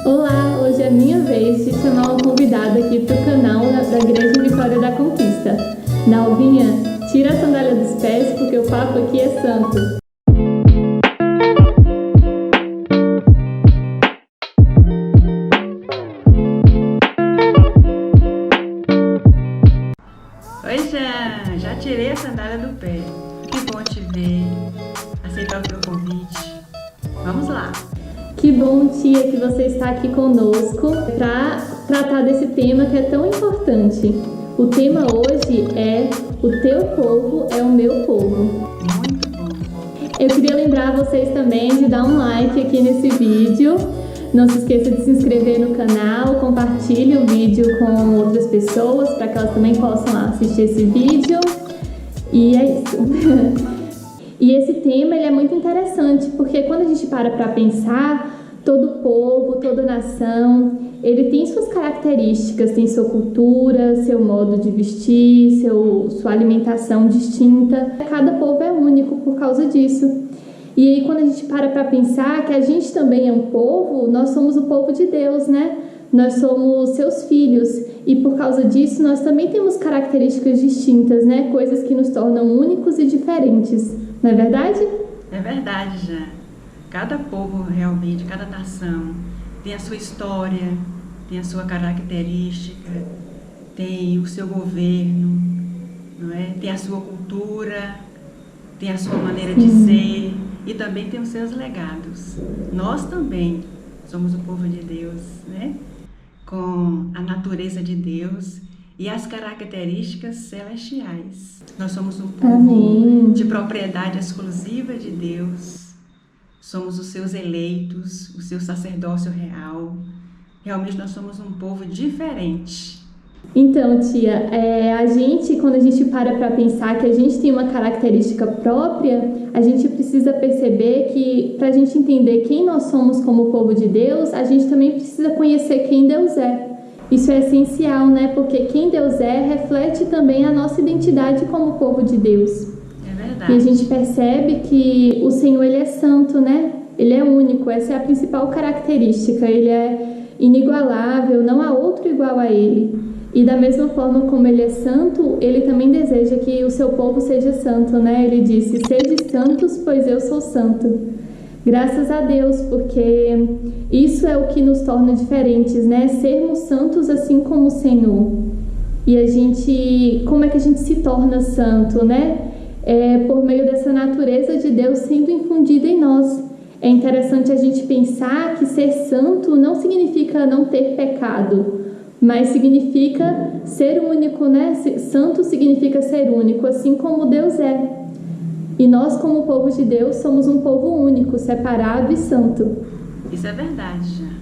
Olá, hoje é a minha vez de chamar uma convidada aqui para o canal da Igreja Vitória da Conquista. Dalvinha, tira a sandália dos pés porque o papo aqui é santo. Oi, Jean, já tirei a sandália do pé. Que bom te ver, aceitar o teu convite. Vamos lá. Que bom, tia, que você está aqui conosco para tratar desse tema que é tão importante. O tema hoje é O Teu Povo é o Meu Povo. Muito bom. Eu queria lembrar vocês também de dar um like aqui nesse vídeo. Não se esqueça de se inscrever no canal, compartilhe o vídeo com outras pessoas para que elas também possam assistir esse vídeo. E é isso. E esse tema ele é muito interessante, porque quando a gente para pensar, todo povo, toda nação, ele tem suas características, tem sua cultura, seu modo de vestir, sua alimentação distinta. Cada povo é único por causa disso. E aí quando a gente para pensar que a gente também é um povo, nós somos o povo de Deus, né? Nós somos seus filhos e por causa disso nós também temos características distintas, né? Coisas que nos tornam únicos e diferentes. Não é verdade? É verdade, Jean. Cada povo realmente, cada nação tem a sua história, tem a sua característica, tem o seu governo, não é? Tem a sua cultura, tem a sua maneira de ser e também tem os seus legados. Nós também somos o povo de Deus, né? Com a natureza de Deus e as características celestiais. Nós somos um povo Amém. de propriedade exclusiva de Deus. Somos os seus eleitos, o seu sacerdócio real. Realmente nós somos um povo diferente. Então, tia, quando a gente para pensar que a gente tem uma característica própria, a gente precisa perceber que, para a gente entender quem nós somos como povo de Deus, a gente também precisa conhecer quem Deus é. Isso é essencial, né? Porque quem Deus é reflete também a nossa identidade como povo de Deus. É verdade. E a gente percebe que o Senhor, Ele é santo, né? Ele é único, essa é a principal característica. Ele é inigualável, não há outro igual a Ele. E da mesma forma como Ele é santo, Ele também deseja que o seu povo seja santo, né? Ele disse, sede santos, pois eu sou santo. Graças a Deus, porque isso é o que nos torna diferentes, né? Sermos santos assim como o Senhor. E como é que a gente se torna santo, né? Por meio dessa natureza de Deus sendo infundida em nós. É interessante a gente pensar que ser santo não significa não ter pecado, mas significa ser único, né? Santo significa ser único, assim como Deus é. E nós, como povo de Deus, somos um povo único, separado e santo. Isso é verdade, Jean.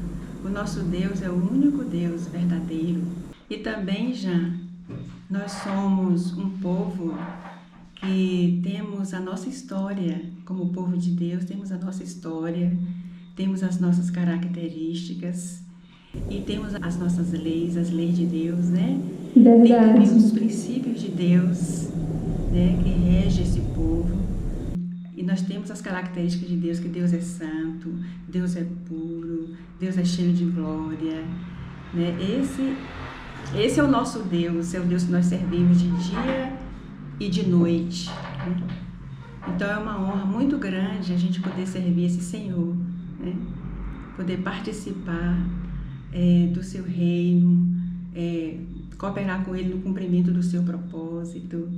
O nosso Deus é o único Deus verdadeiro. E também, Jean, nós somos um povo que temos a nossa história. Como povo de Deus, temos a nossa história, temos as nossas características e temos as nossas leis, as leis de Deus, né? Verdade. Tem também os princípios de Deus, né, que rege esse povo. E nós temos as características de Deus, que Deus é santo, Deus é puro, Deus é cheio de glória, né? Esse é o nosso Deus, é o Deus que nós servimos de dia e de noite, né? Então é uma honra muito grande a gente poder servir esse Senhor, né? Poder participar do seu reino, cooperar com Ele no cumprimento do seu propósito,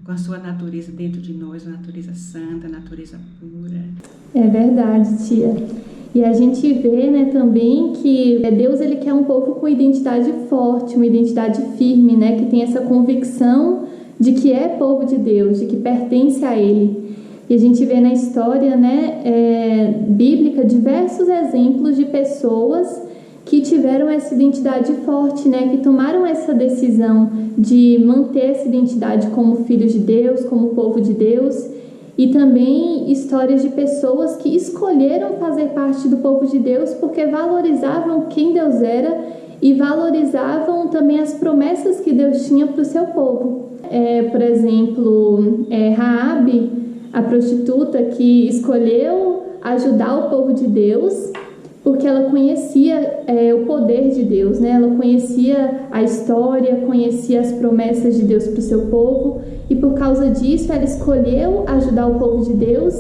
com a sua natureza dentro de nós, uma natureza santa, natureza pura. É verdade, tia. E a gente vê, né, também que Deus ele quer um povo com identidade forte, uma identidade firme, né, que tem essa convicção de que é povo de Deus, de que pertence a Ele. E a gente vê na história, né, bíblica diversos exemplos de pessoas que tiveram essa identidade forte, né, que tomaram essa decisão de manter essa identidade como filhos de Deus, como povo de Deus, e também histórias de pessoas que escolheram fazer parte do povo de Deus porque valorizavam quem Deus era e valorizavam também as promessas que Deus tinha para o seu povo. Por exemplo, Raabe, a prostituta que escolheu ajudar o povo de Deus porque ela conhecia o poder de Deus, né? Ela conhecia a história, conhecia as promessas de Deus para o seu povo, e por causa disso ela escolheu ajudar o povo de Deus,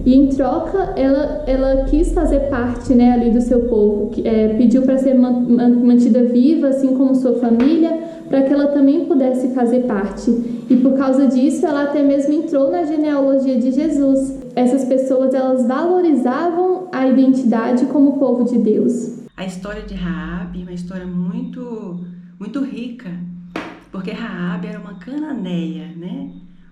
e em troca ela quis fazer parte, né, ali do seu povo, pediu para ser mantida viva, assim como sua família, para que ela também pudesse fazer parte. E por causa disso ela até mesmo entrou na genealogia de Jesus. Essas pessoas, elas valorizavam a identidade como povo de Deus. A história de Raabe é uma história muito, muito rica, porque Raabe era uma cananeia, né?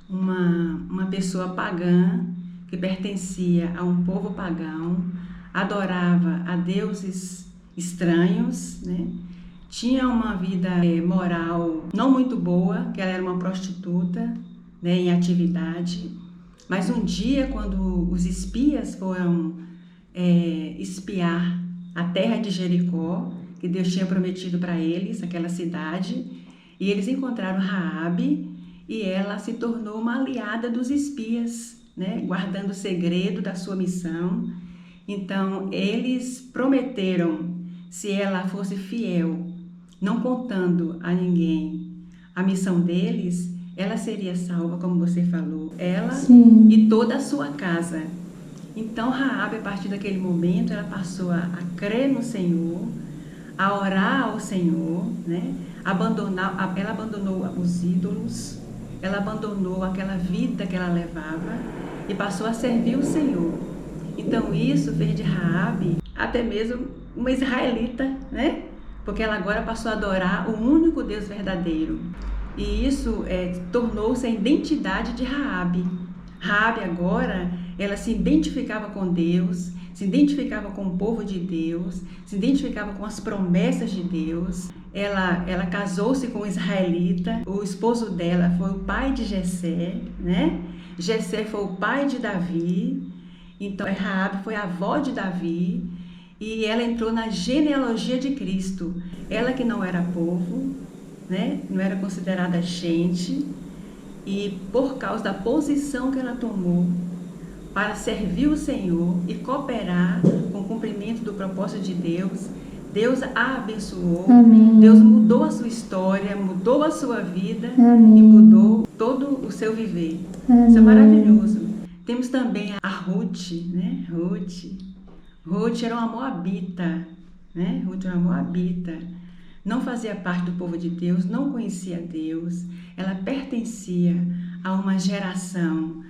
Uma pessoa pagã que pertencia a um povo pagão, adorava a deuses estranhos, né? Tinha uma vida moral não muito boa, que ela era uma prostituta, né, em atividade. Mas um dia, quando os espias foram espiar a terra de Jericó, que Deus tinha prometido para eles, aquela cidade, e eles encontraram Raabe, e ela se tornou uma aliada dos espias, né, guardando o segredo da sua missão. Então, eles prometeram, se ela fosse fiel, não contando a ninguém a missão deles, ela seria salva, como você falou, ela Sim. E toda a sua casa. Então, Raabe, a partir daquele momento, ela passou a crer no Senhor, a orar ao Senhor, né? Ela abandonou os ídolos, ela abandonou aquela vida que ela levava e passou a servir o Senhor. Então, isso fez de Raabe até mesmo uma israelita, né? Porque ela agora passou a adorar o único Deus verdadeiro. E isso tornou-se a identidade de Raabe. Raabe agora, ela se identificava com Deus, se identificava com o povo de Deus, se identificava com as promessas de Deus. Ela casou-se com um israelita, o esposo dela foi o pai de Jessé, né? Jessé foi o pai de Davi, então Raabe foi a avó de Davi, e ela entrou na genealogia de Cristo. Ela que não era povo, né? Não era considerada gente, e por causa da posição que ela tomou para servir o Senhor e cooperar com o cumprimento do propósito de Deus, Deus a abençoou. Amém. Deus mudou a sua história, mudou a sua vida. Amém. E mudou todo o seu viver. Amém. Isso é maravilhoso. Temos também a Ruth, né? Ruth era uma moabita, né? Ruth era uma moabita. Não fazia parte do povo de Deus, não conhecia Deus. Ela pertencia a uma geração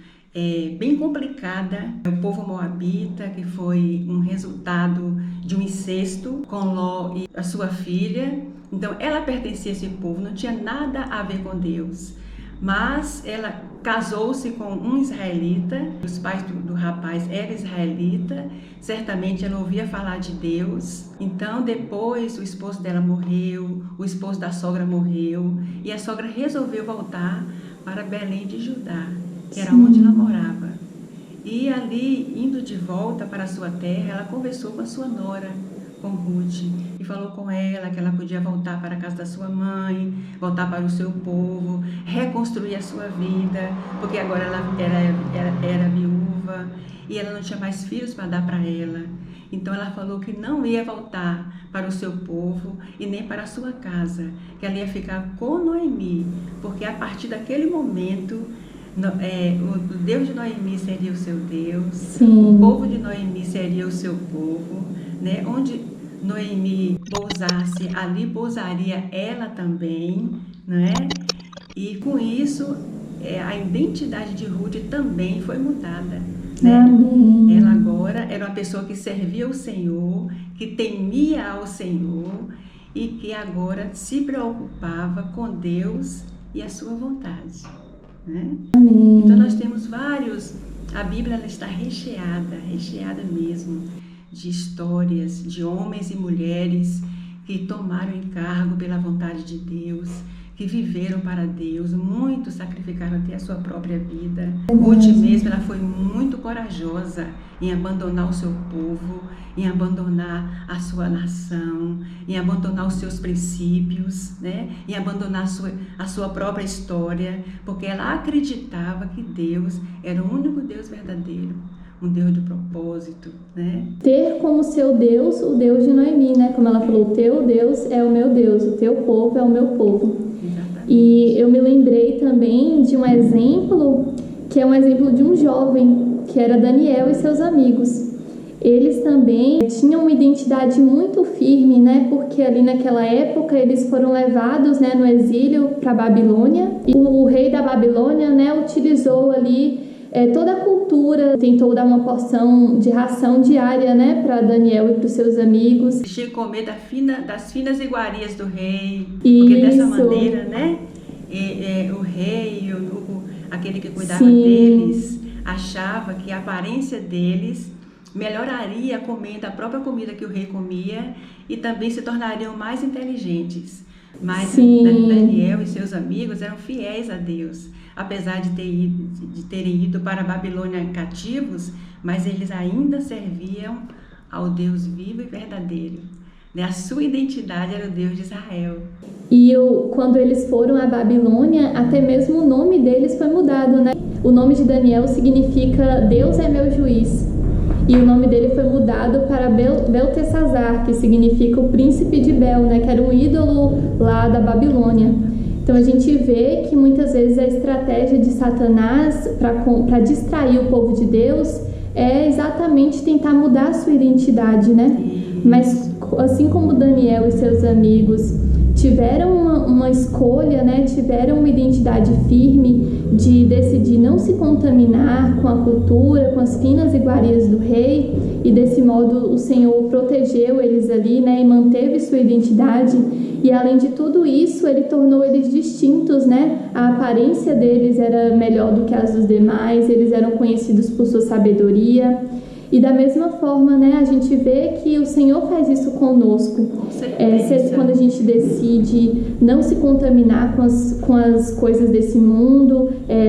bem complicada. O povo moabita, que foi um resultado de um incesto com Ló e a sua filha. Então, ela pertencia a esse povo, não tinha nada a ver com Deus. Mas ela casou-se com um israelita, os pais do rapaz eram israelita, certamente ela ouvia falar de Deus. Então depois o esposo dela morreu, o esposo da sogra morreu, e a sogra resolveu voltar para Belém de Judá, que era onde ela morava. E ali, indo de volta para a sua terra, ela conversou com a sua nora, com Ruth, e falou com ela que ela podia voltar para a casa da sua mãe, voltar para o seu povo, reconstruir a sua vida, porque agora ela era viúva e ela não tinha mais filhos para dar para ela. Então ela falou que não ia voltar para o seu povo e nem para a sua casa, que ela ia ficar com Noemi, porque a partir daquele momento o Deus de Noemi seria o seu Deus. Sim. O povo de Noemi seria o seu povo, né? Onde Noemi pousasse, ali pousaria ela também, né? E com isso a identidade de Ruth também foi mudada, né? Amém. Ela agora era uma pessoa que servia ao Senhor, que temia ao Senhor e que agora se preocupava com Deus e a sua vontade, né? Amém. Então nós temos a Bíblia ela está recheada mesmo de histórias de homens e mulheres que tomaram encargo pela vontade de Deus, que viveram para Deus, muitos sacrificaram até a sua própria vida. Ruth mesmo, ela foi muito corajosa em abandonar o seu povo, em abandonar a sua nação, em abandonar os seus princípios, né? Em abandonar a sua própria história, porque ela acreditava que Deus era o único Deus verdadeiro. um Deus de propósito, né? Ter como seu Deus o Deus de Noemi, né? Como ela falou, o teu Deus é o meu Deus, o teu povo é o meu povo. Exatamente. E eu me lembrei também de um exemplo, que é um exemplo de um jovem, que era Daniel e seus amigos. Eles também tinham uma identidade muito firme, né? Porque ali naquela época eles foram levados, né, no exílio para a Babilônia. E o rei da Babilônia, né, utilizou ali toda a cultura, tentou dar uma porção de ração diária, né, para Daniel e para os seus amigos. Tinha que comer das finas iguarias do rei, porque dessa maneira, né, o rei, aquele que cuidava deles, achava que a aparência deles melhoraria comendo a própria comida que o rei comia e também se tornariam mais inteligentes. Mas Daniel e seus amigos eram fiéis a Deus, apesar de terem ido para a Babilônia cativos, mas eles ainda serviam ao Deus vivo e verdadeiro. A sua identidade era o Deus de Israel. E quando eles foram à Babilônia, até mesmo o nome deles foi mudado, né? O nome de Daniel significa Deus é meu juiz. E o nome dele foi mudado para Beltesazar, que significa o príncipe de Bel, né? Que era um ídolo lá da Babilônia. Então a gente vê que muitas vezes a estratégia de Satanás para distrair o povo de Deus é exatamente tentar mudar a sua identidade, né? Mas assim como Daniel e seus amigos tiveram uma escolha, né? Tiveram uma identidade firme de decidir não se contaminar com a cultura, com as finas iguarias do rei, e desse modo o Senhor protegeu eles ali, né? E manteve sua identidade. E além de tudo isso, ele tornou eles distintos, né? A aparência deles era melhor do que as dos demais, eles eram conhecidos por sua sabedoria. E da mesma forma, né, a gente vê que o Senhor faz isso conosco. Quando a gente decide não se contaminar com as coisas desse mundo,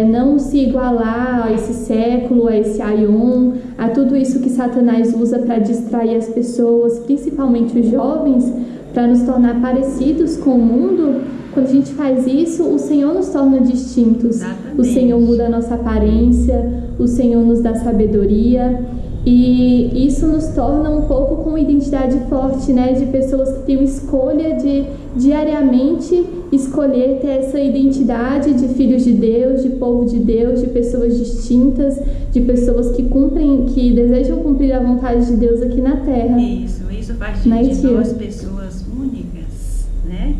não se igualar a esse século, a esse aion, a tudo isso que Satanás usa para distrair as pessoas, principalmente os jovens, para nos tornar parecidos com o mundo. Quando a gente faz isso, o Senhor nos torna distintos. Exatamente. O Senhor muda a nossa aparência, o Senhor nos dá sabedoria. E isso nos torna um povo com uma identidade forte, né? De pessoas que têm uma escolha de diariamente escolher ter essa identidade de filhos de Deus, de povo de Deus, de pessoas distintas, de pessoas que desejam cumprir a vontade de Deus aqui na Terra. Isso faz de nós pessoas únicas, né?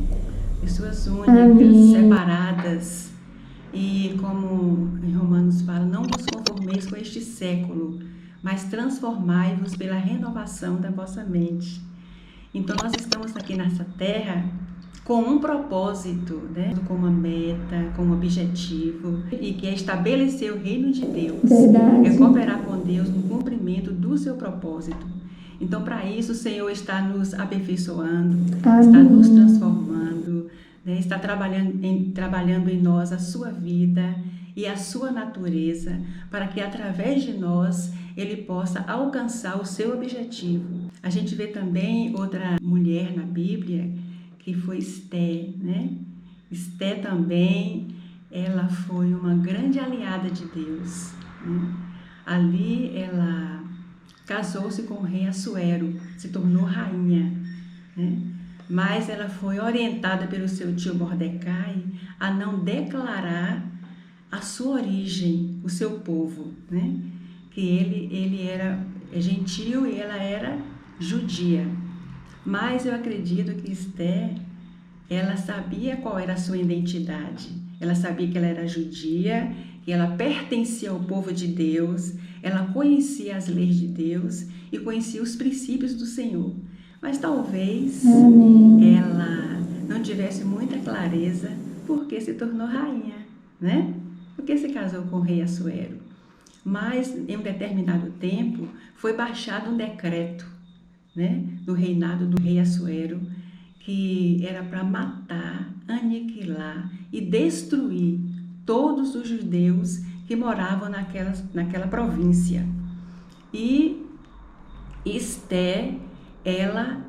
Pessoas únicas, Amém. Separadas. E como em Romanos fala, não vos conformeis com este século, mas transformai-vos pela renovação da vossa mente. Então nós estamos aqui nessa terra com um propósito, né? Com uma meta, com um objetivo, e que é estabelecer o reino de Deus. Verdade. É cooperar com Deus no cumprimento do seu propósito. Então para isso o Senhor está nos aperfeiçoando, Amém. Está nos transformando, né? Está trabalhando em nós a sua vida e a sua natureza, para que através de nós ele possa alcançar o seu objetivo. A gente vê também outra mulher na Bíblia, que foi Esté, né? Esté também, ela foi uma grande aliada de Deus, né? Ali ela casou-se com o rei Assuero, se tornou rainha, né? Mas ela foi orientada pelo seu tio Mordecai a não declarar a sua origem, o seu povo, né? Que ele era gentil e ela era judia. Mas eu acredito que Esté, ela sabia qual era a sua identidade. Ela sabia que ela era judia, que ela pertencia ao povo de Deus, ela conhecia as leis de Deus e conhecia os princípios do Senhor. Mas talvez Amém. ela não tivesse muita clareza porque se tornou rainha, né? Porque se casou com o rei Assuero. Mas em um determinado tempo foi baixado um decreto, né, do reinado do rei Assuero, que era para matar, aniquilar e destruir todos os judeus que moravam naquela província. E Esté, ela,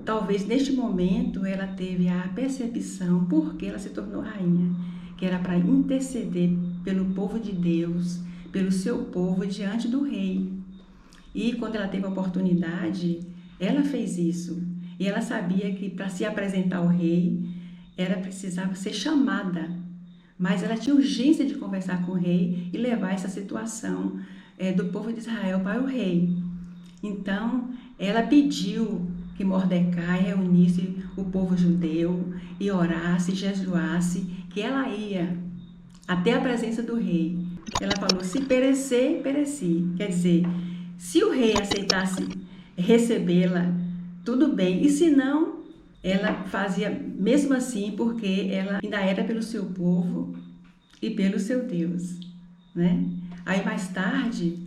talvez neste momento, ela teve a percepção, porque ela se tornou rainha, que era para interceder pelo povo de Deus, pelo seu povo diante do rei. E quando ela teve a oportunidade, ela fez isso. E ela sabia que para se apresentar ao rei, ela precisava ser chamada. Mas ela tinha urgência de conversar com o rei e levar essa situação do povo de Israel para o rei. Então, ela pediu que Mordecai reunisse o povo judeu e orasse, jejuasse, que ela ia até a presença do rei. Ela falou, se perecer, pereci. Quer dizer, se o rei aceitasse recebê-la, tudo bem. E se não, ela fazia mesmo assim, porque ela ainda era pelo seu povo e pelo seu Deus, né? Aí mais tarde,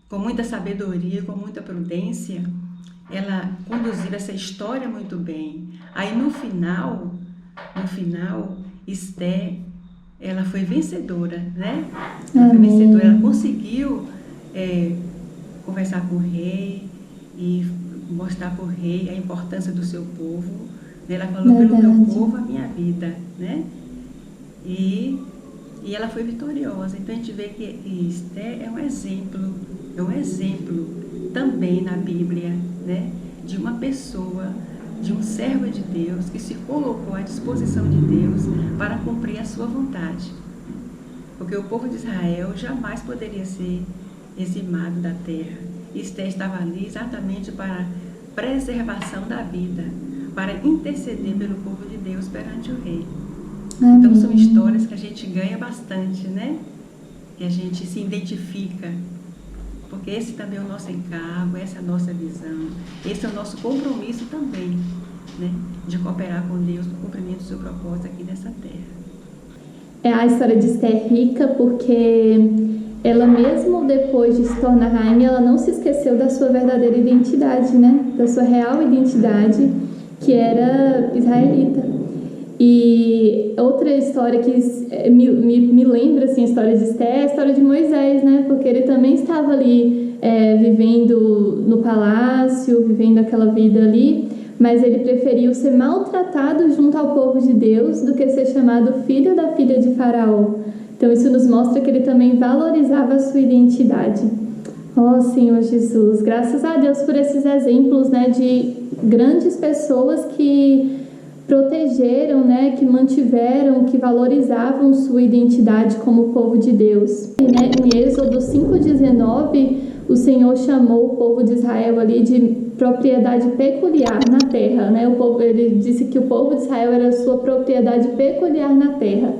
com muita sabedoria, com muita prudência, ela conduziu essa história muito bem. Aí no final, Esther, ela foi vencedora, né? Ela foi vencedora, ela conseguiu conversar com o rei e mostrar para o rei a importância do seu povo. Ela falou, pelo meu povo, a minha vida, né? E ela foi vitoriosa. Então a gente vê que Esther é um exemplo também na Bíblia, né? De uma pessoa, de um servo de Deus que se colocou à disposição de Deus para cumprir a sua vontade. Porque o povo de Israel jamais poderia ser eximado da terra. Esther estava ali exatamente para a preservação da vida, para interceder pelo povo de Deus perante o rei. Amém. Então são histórias que a gente ganha bastante, né? Que a gente se identifica, porque esse também é o nosso encargo, essa é a nossa visão, esse é o nosso compromisso também, né? De cooperar com Deus no cumprimento do seu propósito aqui nessa terra. A história de Esther é rica porque ela mesmo depois de se tornar rainha, ela não se esqueceu da sua verdadeira identidade, né? Da sua real identidade, que era israelita. E outra história que me lembra assim, a história de Esther é a história de Moisés, né? Porque ele também estava ali vivendo no palácio, vivendo aquela vida ali, mas ele preferiu ser maltratado junto ao povo de Deus do que ser chamado filho da filha de Faraó. Então isso nos mostra que ele também valorizava a sua identidade. Oh, Senhor Jesus, graças a Deus por esses exemplos, né, de grandes pessoas que protegeram, né, que mantiveram, que valorizavam sua identidade como povo de Deus. E, né, em Êxodo 5:19, o Senhor chamou o povo de Israel ali de propriedade peculiar na terra, né? Ele disse que o povo de Israel era sua propriedade peculiar na terra.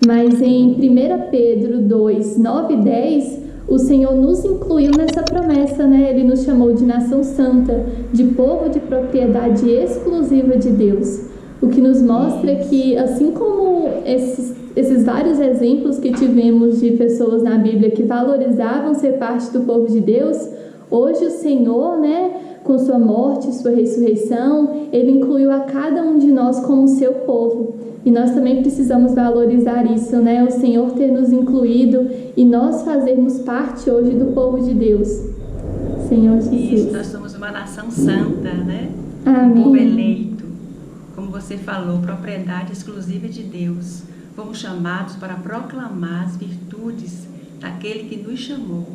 Mas em 1 Pedro 2, 9 e 10, o Senhor nos incluiu nessa promessa, né? Ele nos chamou de nação santa, de povo de propriedade exclusiva de Deus. O que nos mostra que, assim como esses vários exemplos que tivemos de pessoas na Bíblia que valorizavam ser parte do povo de Deus, hoje o Senhor, né, com sua morte, sua ressurreição, Ele incluiu a cada um de nós como seu povo. E nós também precisamos valorizar isso, né? O Senhor ter nos incluído e nós fazermos parte hoje do povo de Deus. Senhor Jesus. Isso, nós somos uma nação santa, né? Amém. Um povo eleito, como você falou, propriedade exclusiva de Deus. Fomos chamados para proclamar as virtudes daquele que nos chamou.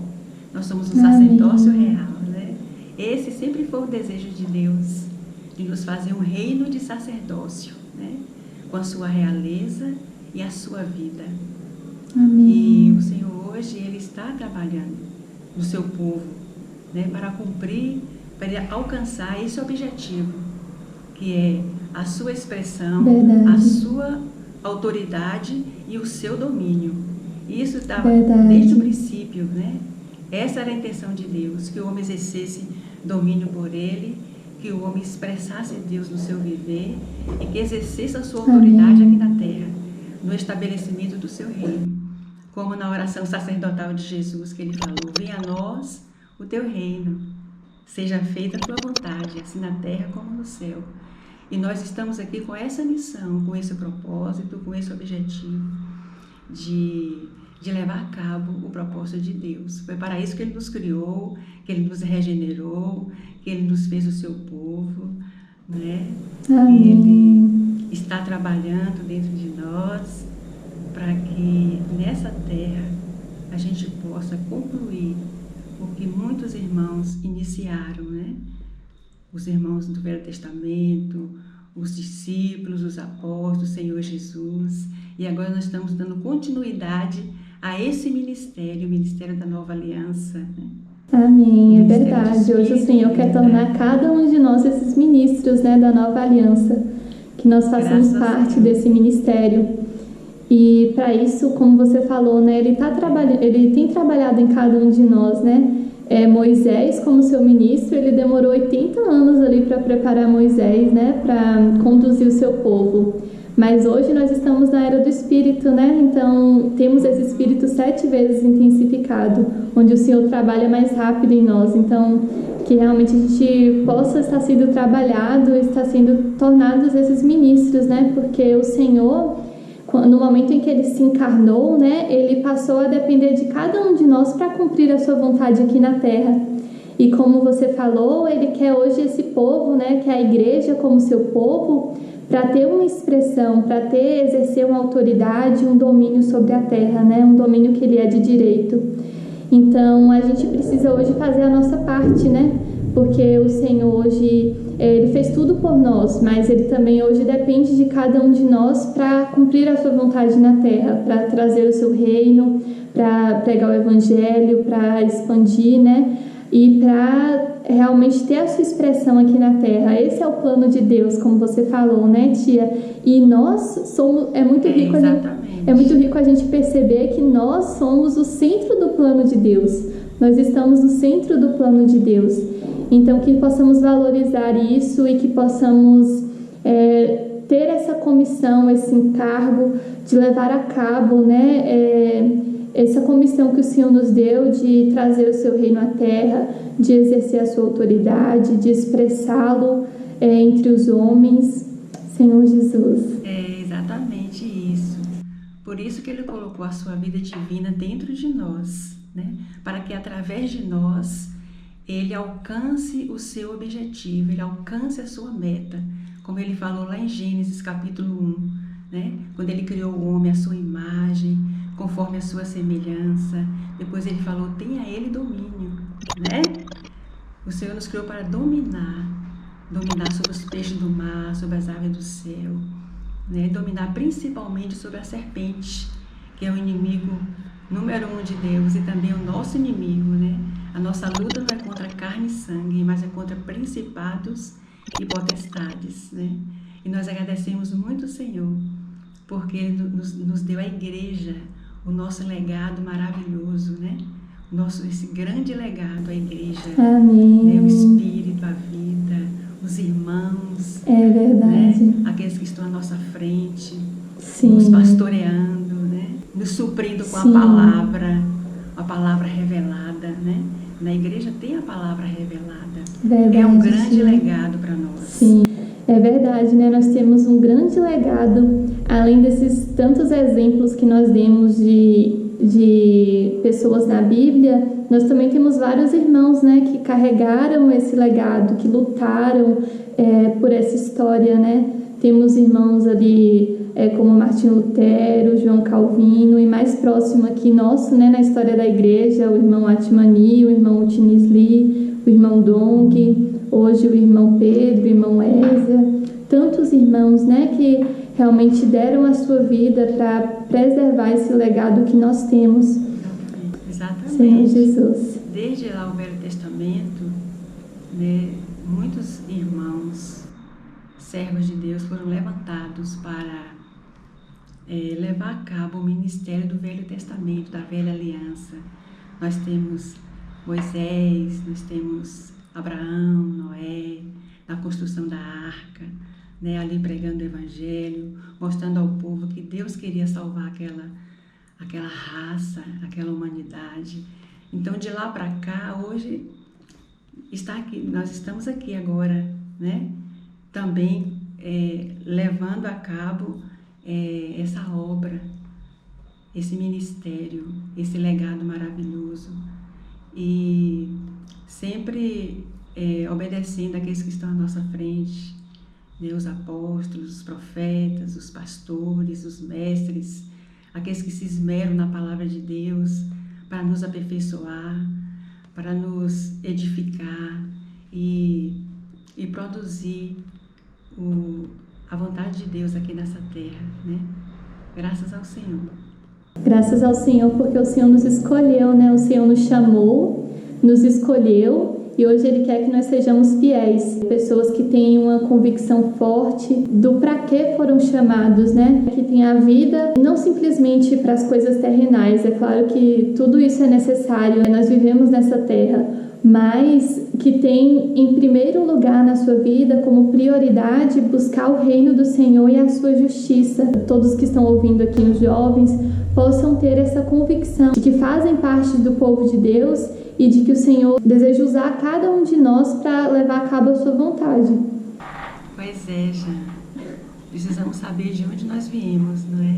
Nós somos um sacerdócio real, né? Esse sempre foi o desejo de Deus, de nos fazer um reino de sacerdócio, né? Com a sua realeza e a sua vida. Amém. E o Senhor hoje, Ele está trabalhando no seu povo, né? Para cumprir, para alcançar esse objetivo, que é a sua expressão, a sua autoridade e o seu domínio. Isso estava desde o princípio, né? Essa era a intenção de Deus, que o homem exercesse domínio por Ele, que o homem expressasse Deus no seu viver e que exercesse a sua autoridade aqui na terra, no estabelecimento do seu reino. Como na oração sacerdotal de Jesus, que Ele falou, venha a nós o teu reino, seja feita a tua vontade, assim na terra como no céu. E nós estamos aqui com essa missão, com esse propósito, com esse objetivo de levar a cabo o propósito de Deus. Foi para isso que Ele nos criou, que Ele nos regenerou, que Ele nos fez o seu povo, né? Amém. Ele está trabalhando dentro de nós para que nessa terra a gente possa concluir o que muitos irmãos iniciaram, né? Os irmãos do Velho Testamento, os discípulos, os apóstolos, o Senhor Jesus. E agora nós estamos dando continuidade a esse ministério, o ministério da Nova Aliança, né? Amém, é verdade. Hoje o Senhor quer tornar cada um de nós esses ministros, né, da Nova Aliança, que nós façamos parte desse ministério. E para isso, como você falou, né, ele tem trabalhado em cada um de nós, né? Moisés, como seu ministro, ele demorou 80 anos ali para preparar Moisés, né, para conduzir o seu povo. Mas hoje nós estamos na era do Espírito, né? Então temos esse Espírito 7 vezes intensificado, onde o Senhor trabalha mais rápido em nós. Então, que realmente a gente possa estar sendo trabalhado, estar sendo tornados esses ministros, né? Porque o Senhor, no momento em que ele se encarnou, né, ele passou a depender de cada um de nós para cumprir a sua vontade aqui na terra. E como você falou, ele quer hoje esse povo, né, que é a igreja como seu povo, para ter uma expressão, para exercer uma autoridade, um domínio sobre a terra, né, um domínio que ele é de direito. Então, a gente precisa hoje fazer a nossa parte, né, porque o Senhor hoje, ele fez tudo por nós, mas ele também hoje depende de cada um de nós para cumprir a sua vontade na terra, para trazer o seu reino, para pregar o evangelho, para expandir, né, e para realmente ter a sua expressão aqui na terra. Esse é o plano de Deus, como você falou, né, tia? E nós somos, é muito rico a gente perceber que nós somos o centro do plano de Deus. Nós estamos no centro do plano de Deus. Então, que possamos valorizar isso e que possamos ter essa comissão, esse encargo de levar a cabo, né, essa comissão que o Senhor nos deu de trazer o seu reino à terra, de exercer a sua autoridade, de expressá-lo entre os homens. Senhor Jesus. É exatamente isso. Por isso que ele colocou a sua vida divina dentro de nós, né? Para que através de nós ele alcance o seu objetivo, ele alcance a sua meta, como ele falou lá em Gênesis capítulo 1, né? Quando ele criou o homem à sua imagem, conforme a sua semelhança. Depois ele falou, tenha ele domínio, né? O Senhor nos criou para dominar sobre os peixes do mar, sobre as aves do céu, né? Dominar principalmente sobre a serpente, que é o inimigo número 1 de Deus e também o nosso inimigo, né? A nossa luta não é contra carne e sangue, mas é contra principados e potestades, né? E nós agradecemos muito o Senhor, porque Ele nos deu a igreja, o nosso legado maravilhoso, né? Esse grande legado, a igreja. Amém. Né? O Espírito, a vida, os irmãos. É verdade. Né? Aqueles que estão à nossa frente, Sim. Nos pastoreando, né? Nos suprindo com a palavra revelada, né? Na igreja tem a palavra revelada. Verdade, é um grande legado para nós. Sim, é verdade, né? Nós temos um grande legado, além desses tantos exemplos que nós demos de pessoas na Bíblia, nós também temos vários irmãos, né, que carregaram esse legado, que lutaram por essa história, né? Temos irmãos ali como Martinho Lutero, João Calvino, e mais próximo aqui nosso, né, na história da igreja, o irmão Atmani, o irmão Utinisli, o irmão Dong, hoje o irmão Pedro, o irmão Eza, tantos irmãos, né, que realmente deram a sua vida para preservar esse legado que nós temos. Exatamente. Senhor Jesus. Desde lá o Velho Testamento, né, muitos irmãos, servos de Deus, foram levantados para levar a cabo o ministério do Velho Testamento, da Velha Aliança. Nós temos Moisés, nós temos Abraão, Noé, na construção da arca, né, ali pregando o evangelho, mostrando ao povo que Deus queria salvar aquela raça, aquela humanidade. Então, de lá para cá, hoje nós estamos aqui agora, né, também levando a cabo essa obra, esse ministério, esse legado maravilhoso, e sempre obedecendo aqueles que estão à nossa frente, né, os apóstolos, os profetas, os pastores, os mestres, aqueles que se esmeram na palavra de Deus, para nos aperfeiçoar, para nos edificar e produzir a vontade de Deus aqui nessa terra, né? Graças ao Senhor. Graças ao Senhor, porque o Senhor nos escolheu, né? O Senhor nos chamou, nos escolheu e hoje Ele quer que nós sejamos fiéis. Pessoas que têm uma convicção forte do para que foram chamados, né? Que tem a vida não simplesmente para as coisas terrenais. É claro que tudo isso é necessário, né? Nós vivemos nessa terra, mas que tem em primeiro lugar na sua vida como prioridade buscar o reino do Senhor e a sua justiça. Todos que estão ouvindo aqui, os jovens, possam ter essa convicção de que fazem parte do povo de Deus e de que o Senhor deseja usar cada um de nós para levar a cabo a sua vontade. Pois é, Jean. Precisamos saber de onde nós viemos, não é?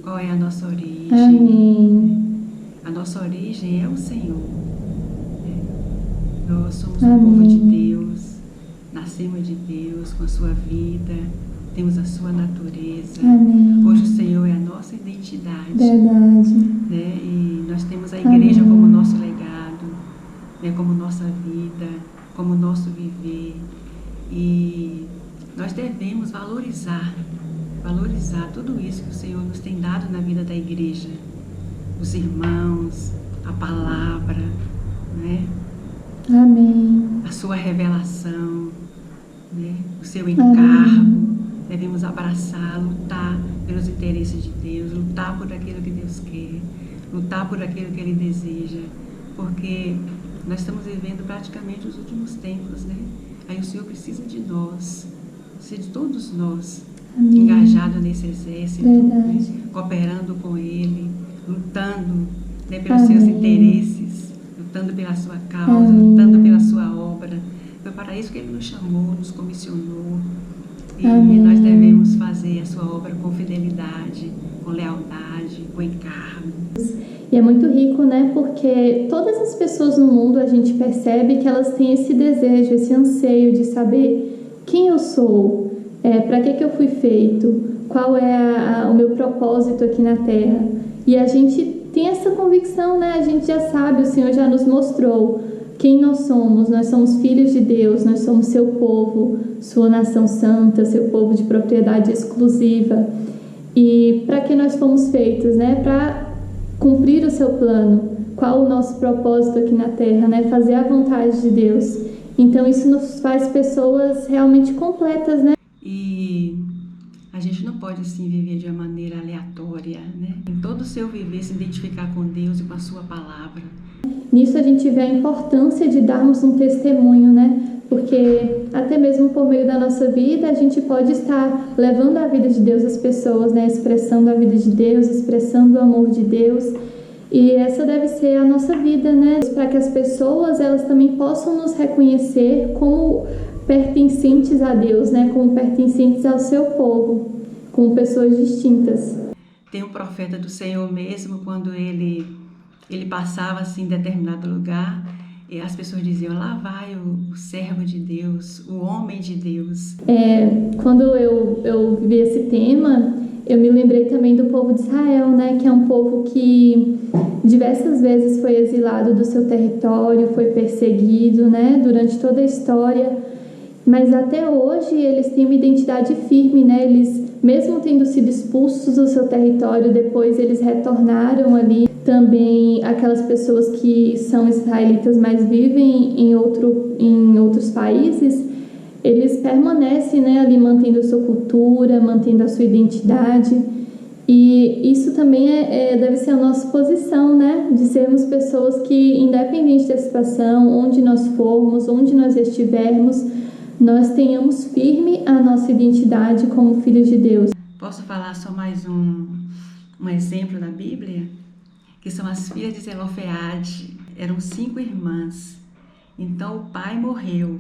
Qual é a nossa origem. Amém. A nossa origem é o Senhor. Nós somos Amém. o povo de Deus, nascemos de Deus com a sua vida, temos a sua natureza. Amém. Hoje o Senhor é a nossa identidade. Verdade. Né? E nós temos a igreja Amém. como nosso legado, né? Como nossa vida, como nosso viver. E nós devemos valorizar tudo isso que o Senhor nos tem dado na vida da igreja. Os irmãos, a palavra, né? Amém. A sua revelação, né? O seu encargo. Devemos abraçar, lutar pelos interesses de Deus, lutar por aquilo que Deus quer, lutar por aquilo que Ele deseja, porque nós estamos vivendo praticamente os últimos tempos, né? Aí o Senhor precisa de nós, precisa de todos nós, Amém. engajados nesse exército, né? Cooperando com Ele, lutando, né, pelos Amém. seus interesses, lutando pela sua causa, Amém. lutando pela sua obra. Foi para isso que Ele nos chamou, nos comissionou. E Amém. nós devemos fazer a sua obra com fidelidade, com lealdade, com encargo. E é muito rico, né? Porque todas as pessoas no mundo, a gente percebe que elas têm esse desejo, esse anseio de saber quem eu sou, para que eu fui feito, qual é o meu propósito aqui na Terra. E a gente tem essa convicção, né? A gente já sabe, o Senhor já nos mostrou quem nós somos filhos de Deus, nós somos seu povo, sua nação santa, seu povo de propriedade exclusiva. E para que nós fomos feitos, né? Para cumprir o seu plano. Qual o nosso propósito aqui na Terra, né? Fazer a vontade de Deus. Então isso nos faz pessoas realmente completas, né? E a gente não pode assim viver de uma maneira aleatória, né? Em todo o seu viver se identificar com Deus e com a sua palavra. Nisso a gente vê a importância de darmos um testemunho, né? Porque até mesmo por meio da nossa vida a gente pode estar levando a vida de Deus às pessoas, né? Expressando a vida de Deus, expressando o amor de Deus. E essa deve ser a nossa vida, né? Para que as pessoas elas também possam nos reconhecer como pertencentes a Deus, né? Como pertencentes ao seu povo, como pessoas distintas. Tem um profeta do Senhor mesmo, quando ele passava assim em determinado lugar, e as pessoas diziam, lá vai o servo de Deus, o homem de Deus. Quando eu vi esse tema, eu me lembrei também do povo de Israel, né? Que é um povo que diversas vezes foi exilado do seu território, foi perseguido, né? Durante toda a história. Mas até hoje eles têm uma identidade firme, né? Eles, mesmo tendo sido expulsos do seu território, depois eles retornaram ali. Também aquelas pessoas que são israelitas, mas vivem em outros países, eles permanecem, né, ali mantendo a sua cultura, mantendo a sua identidade. E isso também deve ser a nossa posição, né? De sermos pessoas que, independente da situação, onde nós formos, onde nós estivermos, nós tenhamos firme a nossa identidade como filhos de Deus. Posso falar só mais um exemplo da Bíblia? Que são as filhas de Zelofeade. Eram 5 irmãs. Então o pai morreu.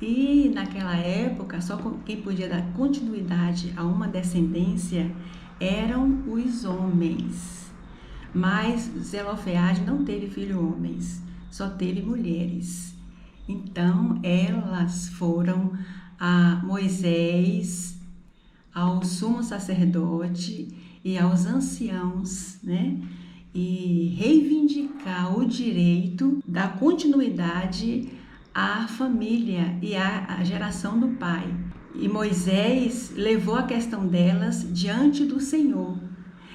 E naquela época, só quem podia dar continuidade a uma descendência eram os homens. Mas Zelofeade não teve filhos homens, só teve mulheres. Então elas foram a Moisés, ao sumo sacerdote e aos anciãos, né? e reivindicar o direito da continuidade à família e à geração do pai. E Moisés levou a questão delas diante do Senhor.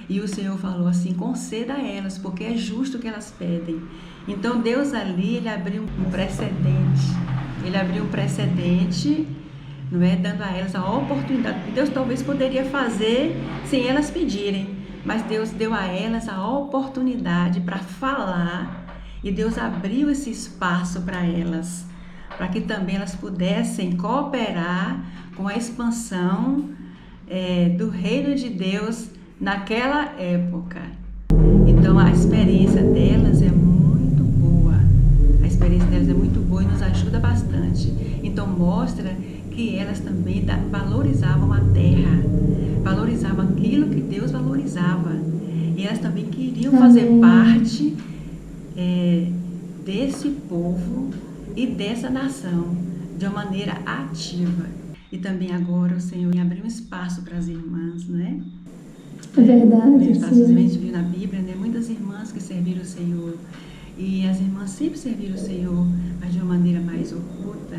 E o Senhor falou assim: conceda a elas, porque é justo o que elas pedem. Então Deus ali, ele abriu um precedente. Ele abriu um precedente, não é, dando a elas a oportunidade. Deus talvez poderia fazer sem elas pedirem, mas Deus deu a elas a oportunidade para falar, e Deus abriu esse espaço para elas, para que também elas pudessem cooperar com a expansão do reino de Deus naquela época. Então a experiência delas é muito boa, e nos ajuda bastante. Então mostra que elas também valorizavam a terra, valorizavam aquilo que Deus valorizava, e elas também queriam fazer parte desse povo e dessa nação de uma maneira ativa. E também agora o Senhor abriu um espaço para as irmãs, né? É verdade. A gente viu na Bíblia, né? Muitas irmãs que serviram o Senhor, e as irmãs sempre serviram o Senhor, mas de uma maneira mais oculta,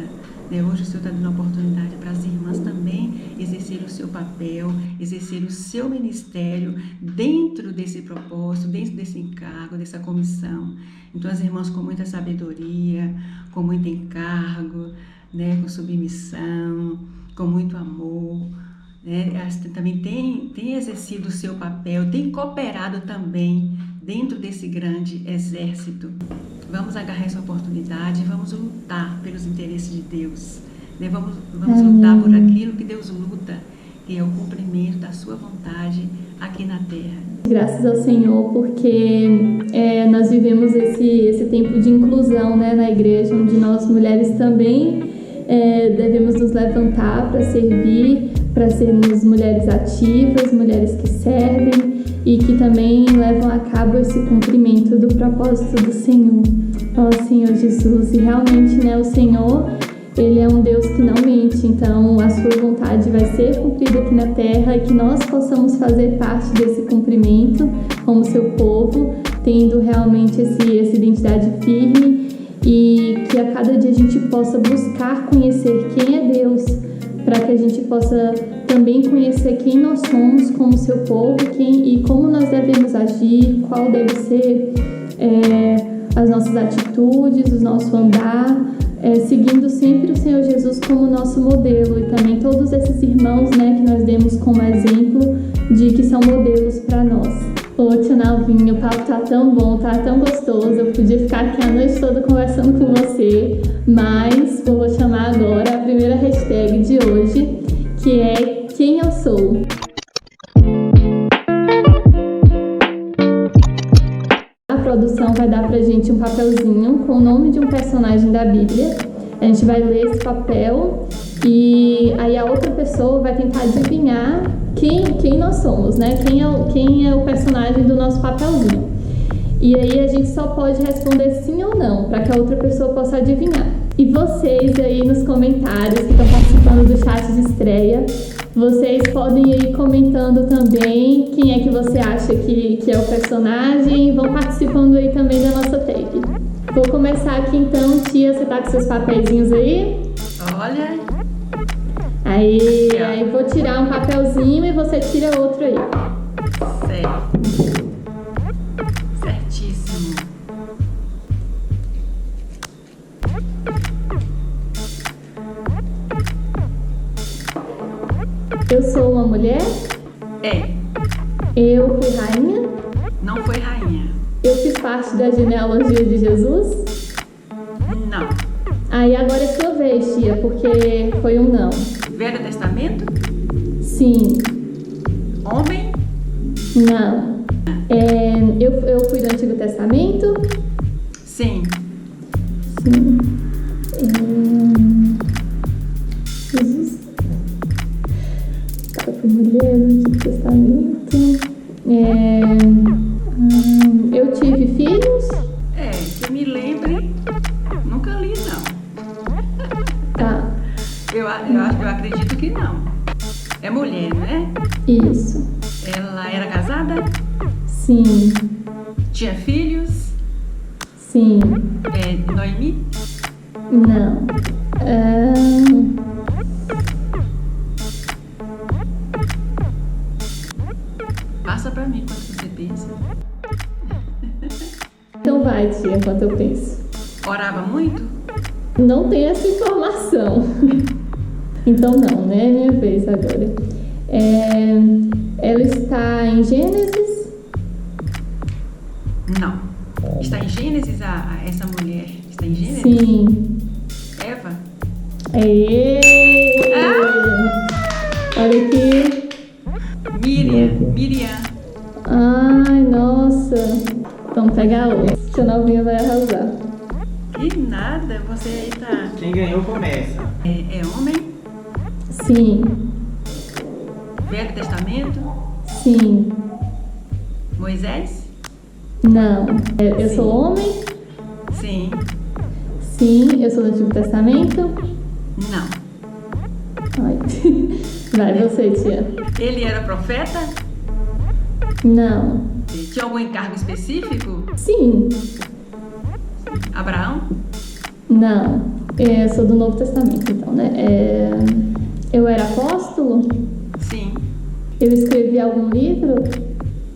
né? Hoje o Senhor está dando a oportunidade para as irmãs também exercerem o seu papel, exercerem o seu ministério dentro desse propósito, dentro desse encargo, dessa comissão. Então as irmãs com muita sabedoria, com muito encargo, né? Com submissão, com muito amor, né? Elas também têm exercido o seu papel, têm cooperado também dentro desse grande exército. Vamos agarrar essa oportunidade, vamos lutar pelos interesses de Deus, né? Vamos lutar por aquilo que Deus luta, que é o cumprimento da sua vontade aqui na terra. Graças ao Senhor, porque nós vivemos esse tempo de inclusão, né, na igreja, onde nós mulheres também devemos nos levantar para servir, para sermos mulheres ativas, mulheres que servem e que também levam a cabo esse cumprimento do propósito do Senhor. Ó Senhor Jesus, e realmente, né, o Senhor, Ele é um Deus que não mente, então a sua vontade vai ser cumprida aqui na terra, e que nós possamos fazer parte desse cumprimento como seu povo, tendo realmente essa identidade firme, e que a cada dia a gente possa buscar conhecer quem é Deus, para que a gente possa também conhecer quem nós somos como seu povo, e como nós devemos agir, qual deve ser as nossas atitudes, o nosso andar, seguindo sempre o Senhor Jesus como nosso modelo, e também todos esses irmãos, né, que nós demos como exemplo de que são modelos para nós. Ô, tia Nalvinha, o papo tá tão bom, tá tão gostoso, eu podia ficar aqui a noite toda conversando com você, mas vou chamar agora a primeira hashtag de hoje, que é Quem Eu Sou. A produção vai dar pra gente um papelzinho com o nome de um personagem da Bíblia. A gente vai ler esse papel e aí a outra pessoa vai tentar adivinhar quem nós somos, né? Quem é o personagem do nosso papelzinho. E aí a gente só pode responder sim ou não, para que a outra pessoa possa adivinhar. E vocês aí nos comentários que estão participando do chat de estreia, vocês podem ir comentando também quem é que você acha que é o personagem, e vão participando aí também da nossa tag. Vou começar aqui então, tia, você tá com seus papeizinhos aí? Olha! Aí vou tirar um papelzinho e você tira outro aí. Certo. Certíssimo. Eu sou uma mulher? Eu fui rainha? Não foi rainha. Eu fiz parte da genealogia de Jesus? Não. Aí agora é sua vez, tia, porque foi um não. Velho Testamento? Sim. Homem? Não. Eu fui do Antigo Testamento? Sim. Sim. Jesus. Eu fui mulher do Antigo Testamento. Eu tive filhos? Que me lembre, nunca li, não. Tá. Eu acredito que não. É mulher, não é? Isso. Ela era casada? Sim. Tinha filhos? Sim. Noemi? Não. Passa pra mim enquanto você pensa. Então vai, tia, enquanto eu penso. Orava muito? Não tem essa informação. Então não, né? Minha vez agora. Ela está em Gênesis? Não. Está em Gênesis essa mulher? Está em Gênesis? Sim. Eva? Aê! Olha aqui. Miriam. Ai, nossa. Vamos pegar outra. Tia Novinha vai arrasar. Que nada, você aí tá... Quem ganhou começa. É homem? Sim. Velho Testamento? Sim. Moisés? Não. Eu sou homem? Sim. Sim. Eu sou do Antigo Testamento? Não. Ai. Vai você, tia. Ele era profeta? Não. Tinha algum encargo específico? Sim. Abraão? Não. Eu sou do Novo Testamento, então, né? Eu era apóstolo? Sim. Eu escrevi algum livro?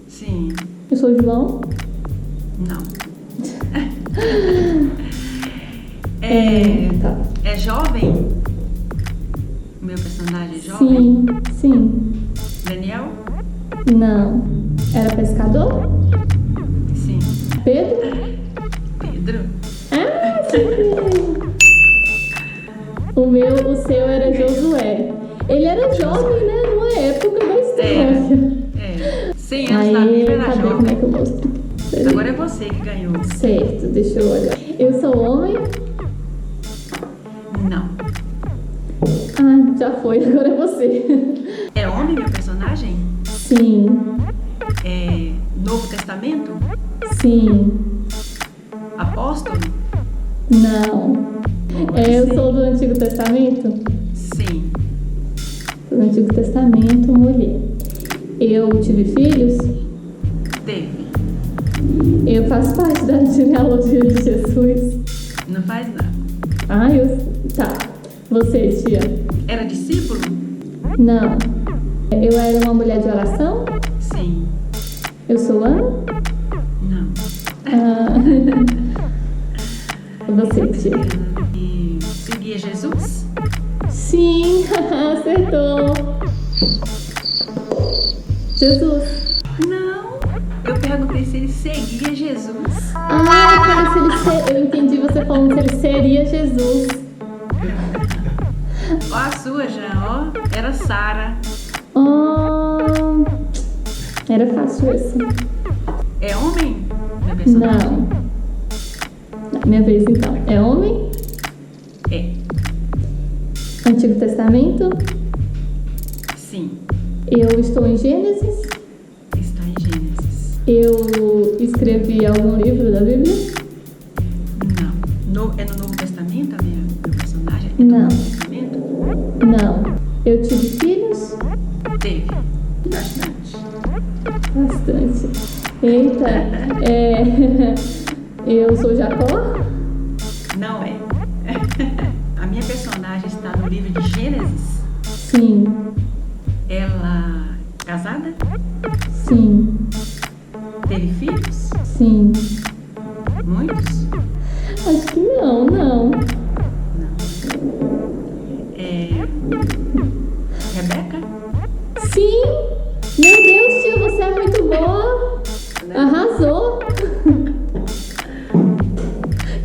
Sim. Eu sou João? Não. Tá. É jovem? O meu personagem é jovem? Sim, sim. Daniel? Não. Era pescador? Sim. Pedro? Pedro? Ah, sim. O seu era Josué. Ele era jovem, né? Numa época da história. 100 anos na Bíblia era cadê? Como é jovem. que eu mostro? Peraí. Agora é você que ganhou. Certo, deixa eu olhar. Eu sou homem? Não. Ah, já foi, agora é você. É homem meu personagem? Sim, É Novo Testamento? sim, Apóstolo? não. Eu sou do Antigo Testamento? Sim. Sou do Antigo Testamento, mulher. Eu tive filhos? Teve. Eu faço parte da genealogia de Jesus. Não faz nada. Ah, tá. Você, tia? Era discípulo? Não. Eu era uma mulher de oração? Sim. Eu sou Ana? Não. Ah. Você, tia? E seguia Jesus? Sim, acertou. Jesus. Não. Eu perguntei se ele seguia Jesus. Ah, cara, eu entendi você falando se ele seria Jesus. Ó a sua já, ó. Era Sara. Oh, era fácil esse. É homem? Meu personagem? Não. Minha vez então. É homem? É. Antigo Testamento? Sim. Eu estou em Gênesis? Está em Gênesis. Eu escrevi algum livro da Bíblia? Não. É no Novo Testamento, meu personagem? É do Não. Novo Testamento? Não. Eu tive filhos? Teve. Bastante. Bastante. Eita. Eu sou Jacó? Não é. A minha personagem está no livro de Gênesis. Sim. Ela casada? Sim. Teve filhos? Sim. Muitos? Acho que não. Não. Rebeca? Sim! Meu Deus, tia, você é muito boa! Arrasou!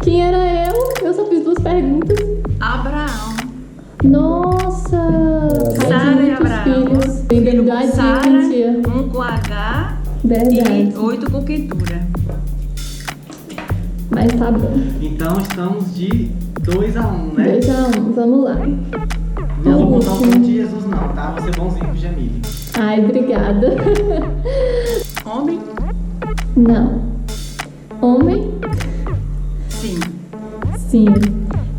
Quem era eu? Eu só fiz 2 perguntas. Abraão. Nossa! Pai de Sara e muitos Abraão. filhos. Filho com Verdade, Sara, tia. 1 com H Verdade. e 8 com Quentura. Mas tá bom. Então estamos de 2-1, né? 2-1, vamos lá. Não vou contar o último. ponto de Jesus não, tá? Vou ser bonzinho com o Jamile. Ai, obrigada. Homem? Não. Homem? Sim. Sim.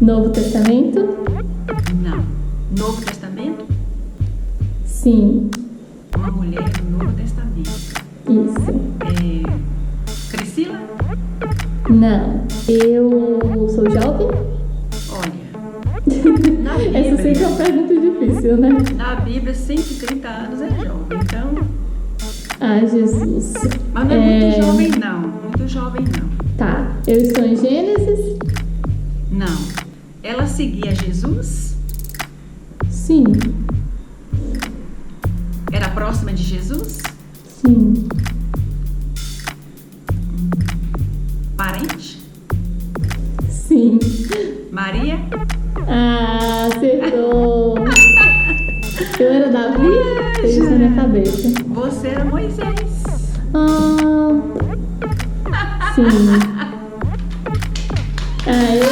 Novo Testamento? Não. Novo Testamento? Sim. Uma mulher do Novo Testamento. Isso. Priscila? Não. Eu sou jovem? Olha, na Essa sempre é Bíblia, uma pergunta difícil, né? na Bíblia 130 anos é jovem, então... Ai, Jesus. Mas não é muito jovem não, muito jovem não. Tá. Eu estou em Gênesis? Não. Ela seguia Jesus? Sim. Era próxima de Jesus? Sim. Parente? Sim. Maria? Ah, acertou. Eu era Davi? Tem isso na minha cabeça. Você era Moisés. Ah, sim. Aê!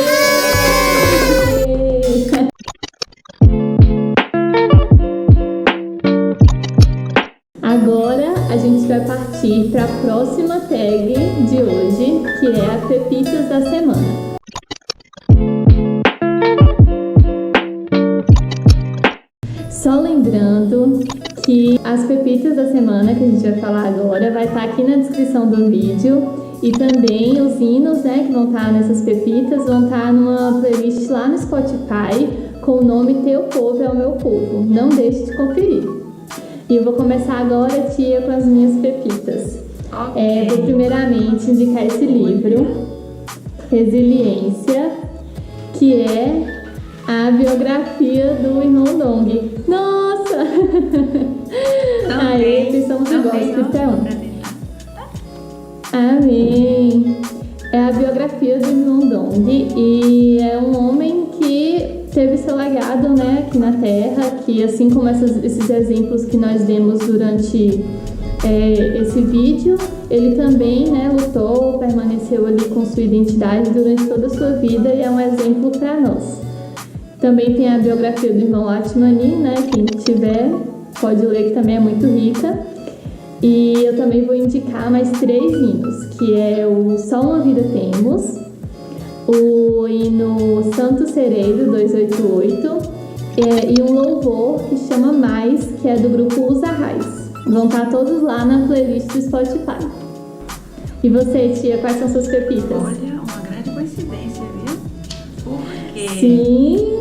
Agora a gente vai partir para a próxima tag de hoje, que é a Pepitas da Semana. Só lembrando que as pepitas da semana que a gente vai falar agora vai estar aqui na descrição do vídeo e também os hinos, né, que vão estar nessas pepitas vão estar numa playlist lá no Spotify com o nome Teu Povo é o Meu Povo. Não deixe de conferir. E eu vou começar agora, tia, com as minhas pepitas. Ok. Vou primeiramente indicar esse livro, Resiliência, que é a biografia do irmão Dong. Nossa! Aí, pensamos igual, é um. Amém! É a biografia do irmão Dong e é um homem que teve seu legado, né, aqui na Terra, que assim como esses exemplos que nós demos durante esse vídeo, ele também, né, lutou, permaneceu ali com sua identidade durante toda a sua vida e é um exemplo para nós. Também tem a biografia do irmão Latmani, né? Quem tiver pode ler, que também é muito rica. E eu também vou indicar mais 3 hinos, que é o Só Uma Vida Temos, o hino Santo Serei, do 288, e um louvor que chama Mais, que é do grupo Os Arrais. Vão estar todos lá na playlist do Spotify. E você, tia, quais são suas pepitas? Olha, uma grande coincidência, viu? Porque Sim!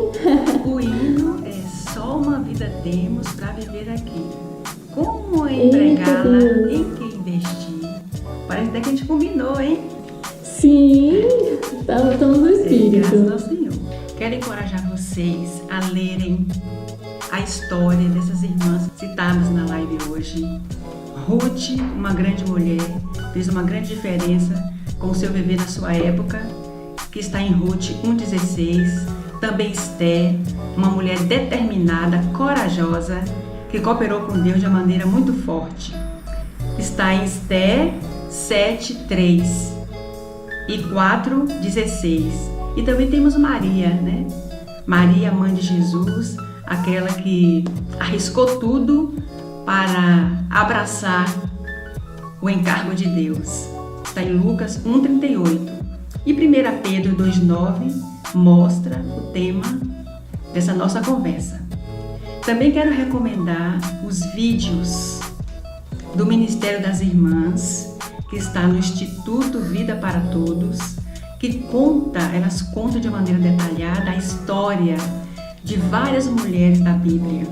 o hino é Só Uma Vida Temos para Viver Aqui. Como empregá-la, em que investir? Parece até que a gente combinou, hein? Sim! Estamos no espírito. Graças ao Senhor. Quero encorajar vocês a lerem a história dessas irmãs citadas na live hoje. Ruth, uma grande mulher, fez uma grande diferença com o seu viver na sua época, que está em Ruth 1,16. Também Esther, uma mulher determinada, corajosa, que cooperou com Deus de uma maneira muito forte. Está em Esther 7:3 e 4:16. E também temos Maria, né? Maria, mãe de Jesus, aquela que arriscou tudo para abraçar o encargo de Deus. Está em Lucas 1:38. E 1 Pedro 2:9 mostra o tema dessa nossa conversa. Também quero recomendar os vídeos do Ministério das Irmãs, que está no Instituto Vida para Todos, que elas contam de maneira detalhada a história de várias mulheres da Bíblia.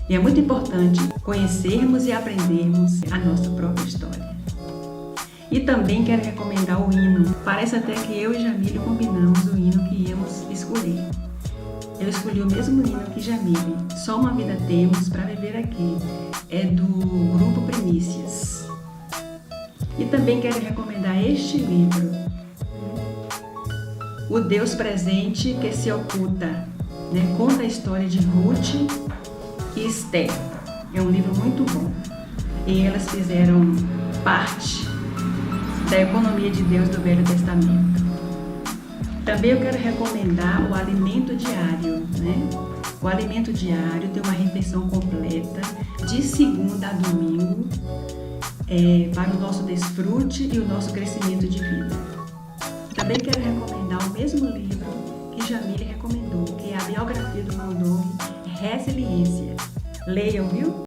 E é muito importante conhecermos e aprendermos a nossa própria história. E também quero recomendar o hino. Parece até que eu e Jamile combinamos o hino que íamos escolher. Eu escolhi o mesmo hino que Jamile. Só Uma Vida Temos para Viver Aqui. É do grupo Primícias. E também quero recomendar este livro. O Deus Presente que se Oculta. Né? Conta a história de Ruth e Esther. É um livro muito bom. E elas fizeram parte da economia de Deus do Velho Testamento. Também eu quero recomendar o alimento diário, né? O alimento diário tem uma refeição completa de segunda a domingo para o nosso desfrute e o nosso crescimento de vida. Também quero recomendar o mesmo livro que Jamile recomendou, que é a biografia do irmão Dong, Resiliência. Leiam, viu?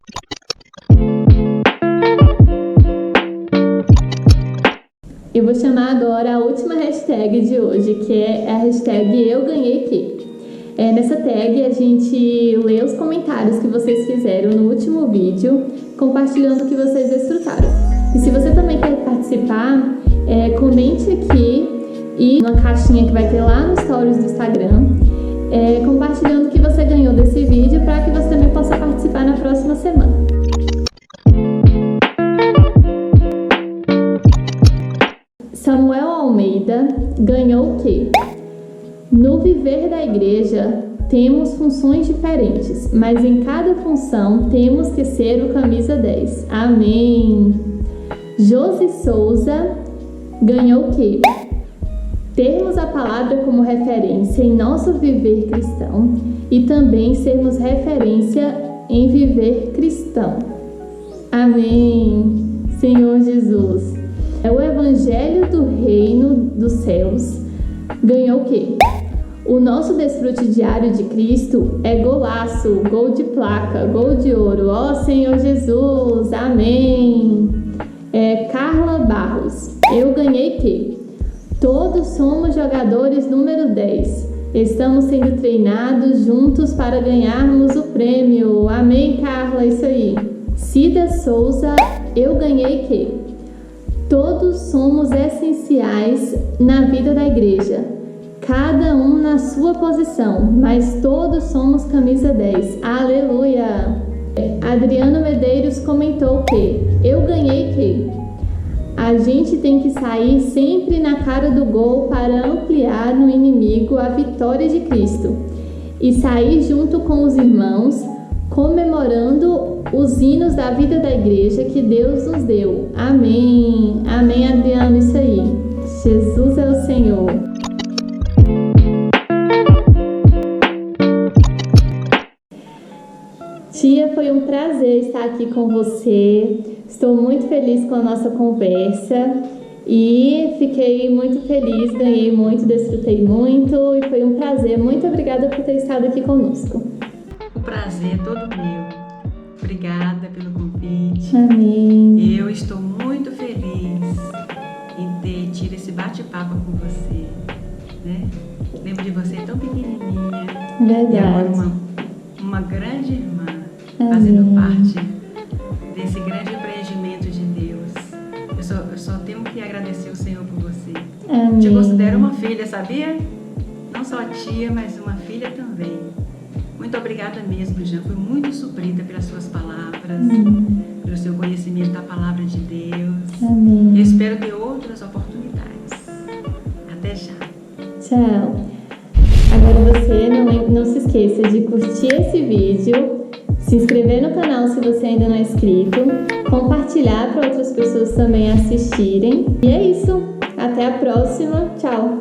Eu vou chamar agora a última hashtag hashtag de hoje, que é a hashtag Eu Ganhei Que. Nessa tag a gente lê os comentários que vocês fizeram no último vídeo, compartilhando o que vocês desfrutaram. E se você também quer participar, comente aqui e na caixinha que vai ter lá no Stories do Instagram, compartilhando o que você ganhou desse vídeo para que você também possa participar na próxima semana. Samuel Almeida ganhou o quê? No viver da igreja, temos funções diferentes, mas em cada função temos que ser o camisa 10. Amém! Josi Souza ganhou o quê? Termos a palavra como referência em nosso viver cristão e também sermos referência em viver cristão. Amém! Senhor Jesus! O Evangelho do Reino dos Céus ganhou o quê? O nosso desfrute diário de Cristo é golaço, gol de placa, gol de ouro. Ó Senhor Jesus, amém. Carla Barros, eu ganhei que? Todos somos jogadores número 10. Estamos sendo treinados juntos para ganharmos o prêmio. Amém, Carla, isso aí. Cida Souza, eu ganhei que? Todos somos essenciais na vida da igreja. Cada um na sua posição, mas todos somos camisa 10. Aleluia! Adriano Medeiros comentou que eu ganhei que a gente tem que sair sempre na cara do gol para ampliar no inimigo a vitória de Cristo e sair junto com os irmãos, comemorando os hinos da vida da igreja que Deus nos deu. Amém! Amém, Adriano, isso aí. Jesus é o Senhor. Tia, foi um prazer estar aqui com você. Estou muito feliz com a nossa conversa e fiquei muito feliz, ganhei muito, desfrutei muito e foi um prazer. Muito obrigada por ter estado aqui conosco. O prazer é todo meu. Obrigada pelo convite. Amém. Eu estou muito feliz em ter tido esse bate-papo com você, né? Lembro de você tão pequenininha. Verdade. E agora uma grande irmã. Amém. Fazendo parte desse grande empreendimento de Deus. Eu só tenho que agradecer o Senhor por você. Amém. Te considero uma filha, sabia? Não só tia, mas uma filha também. Muito obrigada mesmo, Jean. Fui muito suprida pelas suas palavras, pelo seu conhecimento da palavra de Deus. Amém. Eu espero ter outras oportunidades. Até já. Tchau. Agora você não se esqueça de curtir esse vídeo, se inscrever no canal se você ainda não é inscrito, compartilhar para outras pessoas também assistirem. E é isso. Até a próxima. Tchau.